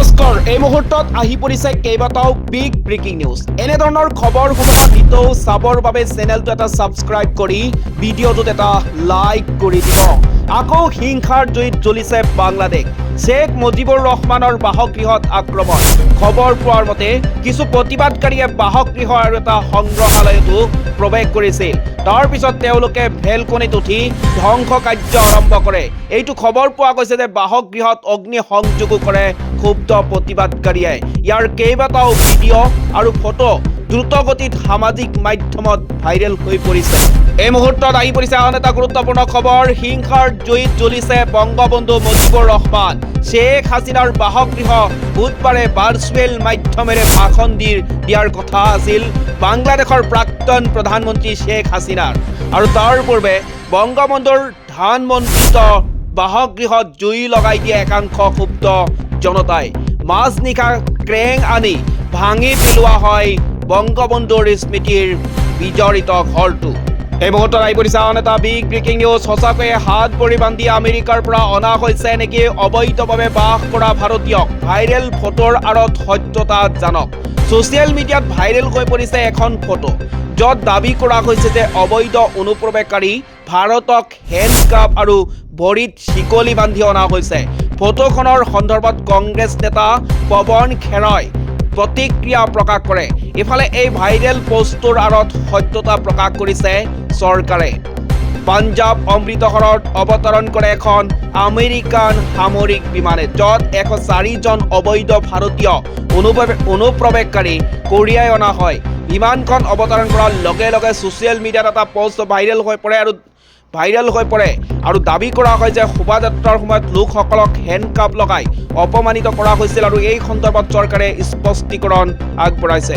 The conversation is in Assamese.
নমস্কাৰ এই মুহূৰ্তত আহি পৰিছে কেইবাটাও বিগ ব্ৰেকিং নিউজ এনে ধৰণৰ খবৰসমূহ নিতৌ চাবৰ বাবে চেনেলটো এটা সাবস্ক্ৰাইব কৰি ভিডিঅ'টোত এটা লাইক কৰি দিব আকৌ হিংসাৰ জুইত জ্বলিছে বাংলাদেশ শেখ মুজিবুৰ ৰহমানৰ বাসগৃহত আক্ৰমণ খবৰ পোৱাৰ মতে কিছু প্ৰতিবাদকাৰীয়ে বাসগৃহ আৰু এটা সংগ্ৰহালয়তো প্ৰৱেশ কৰিছিল তাৰ পিছত তেওঁলোকে ভেলকনিত উঠি ধ্বংস কাৰ্য আৰম্ভ কৰে এইটো খবৰ পোৱা গৈছে যে বাসগৃহত অগ্নি সংযোগ কৰে ক্ষুব্ধ প্ৰতিবাদকাৰীয়ে ইয়াৰ কেইবাটাও ভিডিঅ' আৰু ফটো দ্ৰুতগতিত সামাজিক মাধ্যমত ভাইৰেল হৈ পৰিছে এই মুহূৰ্তত আহি পৰিছে আন এটা গুৰুত্বপূৰ্ণ খবৰ হিংসাৰ জুইত জ্বলিছে বংগবন্ধু মুজিবুৰ ৰহমান শেখ হাছিনাৰ বাসগৃহ বুধবাৰে ভাৰ্চুৱেল মাধ্যমেৰে ভাষণ দিয়াৰ কথা আছিল বাংলাদেশৰ প্ৰাক্তন প্ৰধানমন্ত্ৰী শেখ হাছিনাৰ আৰু তাৰ পূৰ্বে বংগবন্ধুৰ ধানমন্ত্ৰিত বাসগৃহত জুই লগাই দিয়ে একাংশ ক্ষুব্ধ জনতাই মাজনিশা ক্ৰেং আনি ভাঙি পেলোৱা হয় বংগবন্ধুৰ স্মৃতিৰ বিজড়িত ঘৰটো এই মুহূৰ্তত আহি পৰিছে আন এটা বিগ ব্ৰেকিং নিউজ সঁচাকৈয়ে হাত ভৰি বান্ধি আমেৰিকাৰ পৰা অনা হৈছে নেকি অবৈধভাৱে বাস কৰা ভাৰতীয়ক ভাইৰেল ফটোৰ আঁৰত সত্যতা জানক ছ'চিয়েল মিডিয়াত ভাইৰেল হৈ পৰিছে এখন ফটো য'ত দাবী কৰা হৈছে যে অবৈধ অনুপ্ৰৱেশকাৰী ভাৰতক হেণ্ডকাপ আৰু ভৰিত শিকলি বান্ধি অনা হৈছে ফটোখনৰ সন্দৰ্ভত কংগ্ৰেছ নেতা পৱন খেৰাই প্ৰতিক্ৰিয়া প্ৰকাশ কৰে ইফালে এই ভাইৰেল পোষ্টটোৰ আঁৰত সত্যতা প্ৰকাশ কৰিছে চৰকাৰে পাঞ্জাৱ অমৃতসৰত অৱতৰণ কৰে এখন আমেৰিকান সামৰিক বিমানে য'ত 104 জন অবৈধ ভাৰতীয় অনুপ্ৰৱেশকাৰী কঢ়িয়াই অনা হয় বিমানখন অৱতৰণ কৰাৰ লগে লগে ছ'চিয়েল মিডিয়াত এটা পোষ্ট ভাইৰেল হৈ পৰে আৰু দাবী কৰা হয় যে শোভাযাত্ৰাৰ সময়ত লোকসকলক হেণ্ডকাপ লগাই অপমানিত কৰা হৈছিল আৰু এই সন্দৰ্ভত চৰকাৰে স্পষ্টীকৰণ আগবঢ়াইছে